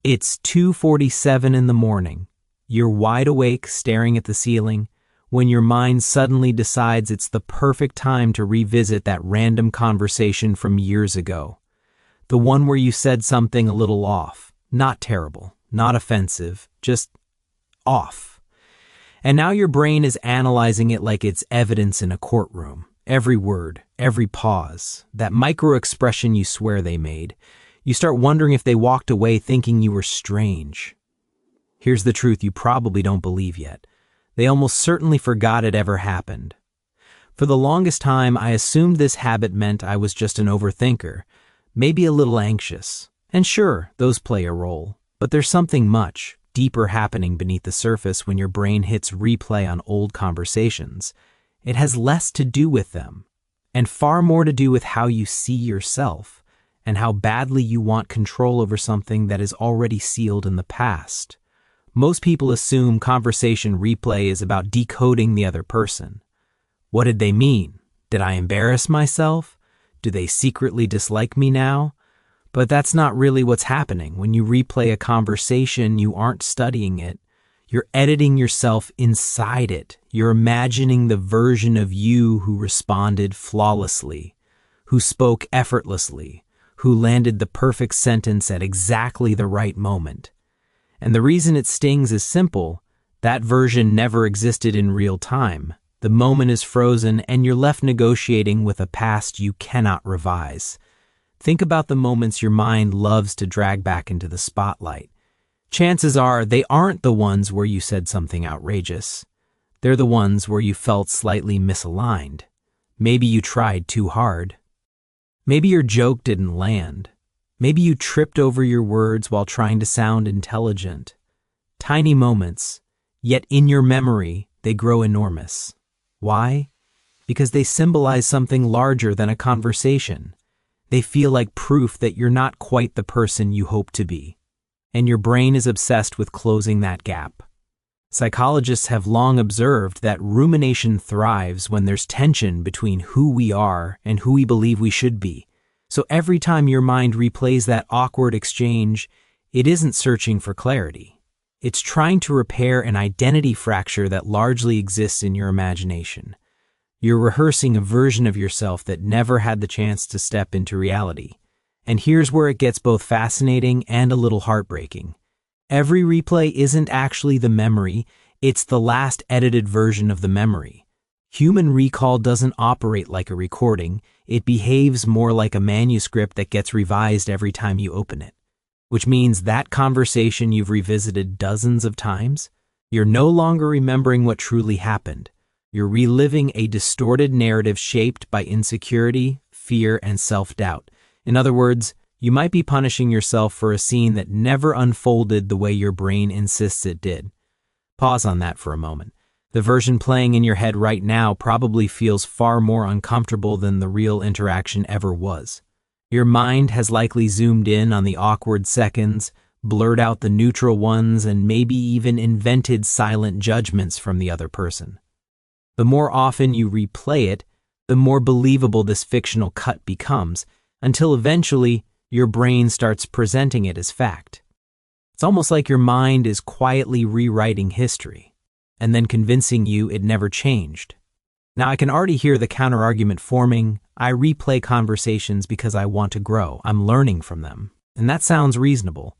It's 2:47 in the morning. You're wide awake, staring at the ceiling, when your mind suddenly decides it's the perfect time to revisit that random conversation from years ago. The one where you said something a little off. Not terrible, not offensive, just off. And now your brain is analyzing it like it's evidence in a courtroom. Every word, every pause, that micro-expression you swear they made. You start wondering if they walked away thinking you were strange. Here's the truth you probably don't believe yet. They almost certainly forgot it ever happened. For the longest time, I assumed this habit meant I was just an overthinker, maybe a little anxious. And sure, those play a role, but there's something much deeper happening beneath the surface when your brain hits replay on old conversations. It has less to do with them, and far more to do with how you see yourself, and how badly you want control over something that is already sealed in the past. Most people assume conversation replay is about decoding the other person. What did they mean? Did I embarrass myself? Do they secretly dislike me now? But that's not really what's happening. When you replay a conversation, you aren't studying it. You're editing yourself inside it. You're imagining the version of you who responded flawlessly, who spoke effortlessly, who landed the perfect sentence at exactly the right moment. And the reason it stings is simple. That version never existed in real time. The moment is frozen and you're left negotiating with a past you cannot revise. Think about the moments your mind loves to drag back into the spotlight. Chances are they aren't the ones where you said something outrageous. They're the ones where you felt slightly misaligned. Maybe you tried too hard. Maybe your joke didn't land. Maybe you tripped over your words while trying to sound intelligent. Tiny moments, yet in your memory, they grow enormous. Why? Because they symbolize something larger than a conversation. They feel like proof that you're not quite the person you hope to be. And your brain is obsessed with closing that gap. Psychologists have long observed that rumination thrives when there's tension between who we are and who we believe we should be. So every time your mind replays that awkward exchange, it isn't searching for clarity. It's trying to repair an identity fracture that largely exists in your imagination. You're rehearsing a version of yourself that never had the chance to step into reality. And here's where it gets both fascinating and a little heartbreaking. Every replay isn't actually the memory, it's the last edited version of the memory. Human recall doesn't operate like a recording, it behaves more like a manuscript that gets revised every time you open it. Which means that conversation you've revisited dozens of times, you're no longer remembering what truly happened. You're reliving a distorted narrative shaped by insecurity, fear, and self-doubt. In other words, you might be punishing yourself for a scene that never unfolded the way your brain insists it did. Pause on that for a moment. The version playing in your head right now probably feels far more uncomfortable than the real interaction ever was. Your mind has likely zoomed in on the awkward seconds, blurred out the neutral ones, and maybe even invented silent judgments from the other person. The more often you replay it, the more believable this fictional cut becomes, until eventually your brain starts presenting it as fact. It's almost like your mind is quietly rewriting history, and then convincing you it never changed. Now I can already hear the counterargument forming. I replay conversations because I want to grow. I'm learning from them. And that sounds reasonable,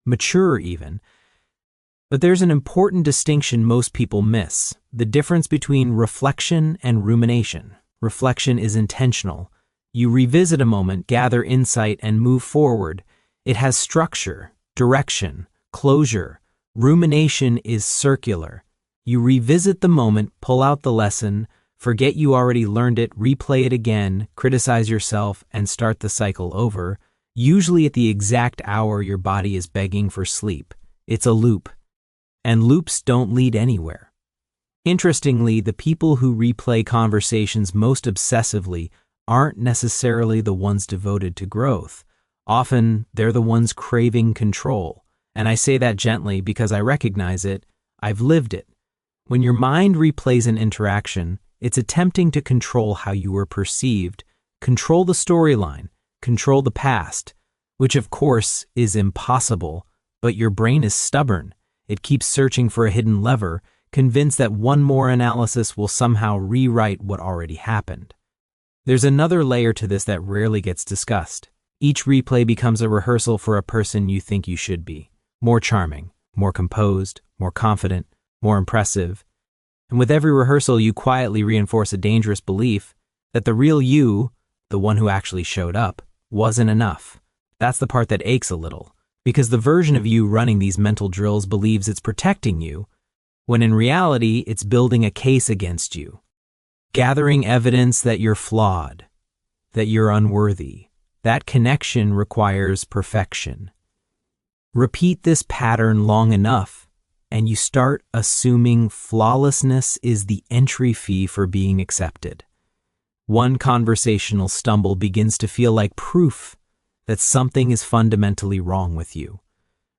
mature even. But there's an important distinction most people miss, the difference between reflection and rumination. Reflection is intentional. You revisit a moment, gather insight, and move forward. It has structure, direction, closure. Rumination is circular. You revisit the moment, pull out the lesson, forget you already learned it, replay it again, criticize yourself, and start the cycle over, usually at the exact hour your body is begging for sleep. It's a loop. And loops don't lead anywhere. Interestingly, the people who replay conversations most obsessively aren't necessarily the ones devoted to growth. Often, they're the ones craving control. And I say that gently because I recognize it. I've lived it. When your mind replays an interaction, it's attempting to control how you were perceived, control the storyline, control the past, which of course is impossible, But your brain is stubborn. It keeps searching for a hidden lever, convinced that one more analysis will somehow rewrite what already happened. There's another layer to this that rarely gets discussed. Each replay becomes a rehearsal for a person you think you should be. More charming, more composed, more confident, more impressive. And with every rehearsal, you quietly reinforce a dangerous belief that the real you, the one who actually showed up, wasn't enough. That's the part that aches a little, because the version of you running these mental drills believes it's protecting you, when in reality, it's building a case against you, gathering evidence that you're flawed, that you're unworthy. That connection requires perfection. Repeat this pattern long enough, and you start assuming flawlessness is the entry fee for being accepted. One conversational stumble begins to feel like proof that something is fundamentally wrong with you.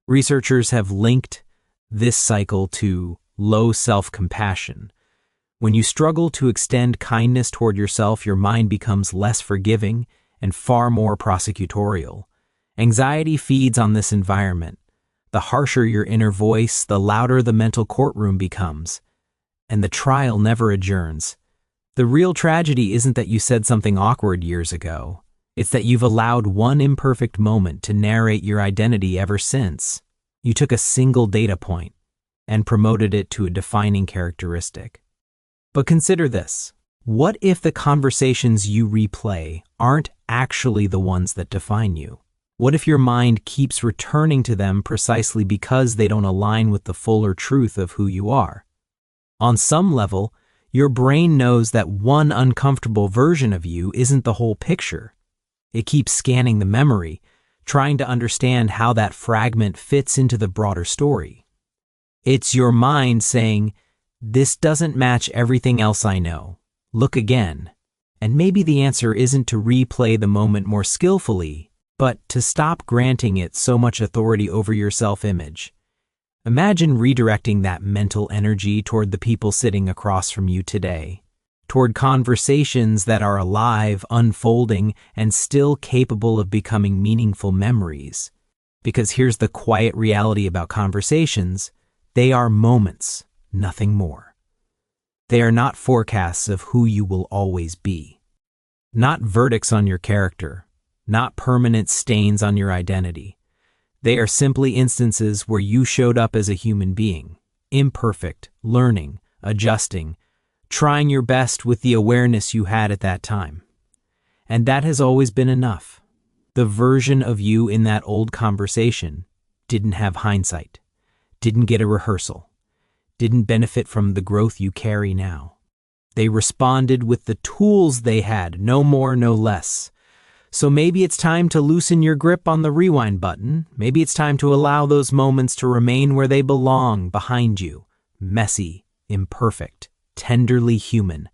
Researchers have linked this cycle to low self-compassion. When you struggle to extend kindness toward yourself, your mind becomes less forgiving and far more prosecutorial. Anxiety feeds on this environment. The harsher your inner voice, the louder the mental courtroom becomes, and the trial never adjourns. The real tragedy isn't that you said something awkward years ago. It's that you've allowed one imperfect moment to narrate your identity ever since. You took a single data point and promoted it to a defining characteristic. But consider this. What if the conversations you replay aren't actually the ones that define you? What if your mind keeps returning to them precisely because they don't align with the fuller truth of who you are? On some level, your brain knows that one uncomfortable version of you isn't the whole picture. It keeps scanning the memory, trying to understand how that fragment fits into the broader story. It's your mind saying, "This doesn't match everything else I know. Look again." And maybe the answer isn't to replay the moment more skillfully, but to stop granting it so much authority over your self-image. Imagine redirecting that mental energy toward the people sitting across from you today, toward conversations that are alive, unfolding, and still capable of becoming meaningful memories. Because here's the quiet reality about conversations: they are moments, nothing more. They are not forecasts of who you will always be, not verdicts on your character, not permanent stains on your identity. They are simply instances where you showed up as a human being, imperfect, learning, adjusting, trying your best with the awareness you had at that time. And that has always been enough. The version of you in that old conversation didn't have hindsight, didn't get a rehearsal, didn't benefit from the growth you carry now. They responded with the tools they had, no more, no less. So maybe it's time to loosen your grip on the rewind button. Maybe it's time to allow those moments to remain where they belong, behind you. Messy, imperfect, tenderly human.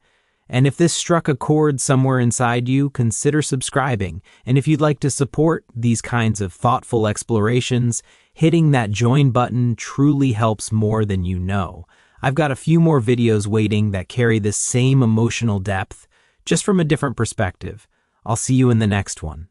And if this struck a chord somewhere inside you, consider subscribing. And if you'd like to support these kinds of thoughtful explorations, hitting that join button truly helps more than you know. I've got a few more videos waiting that carry this same emotional depth, just from a different perspective. I'll see you in the next one.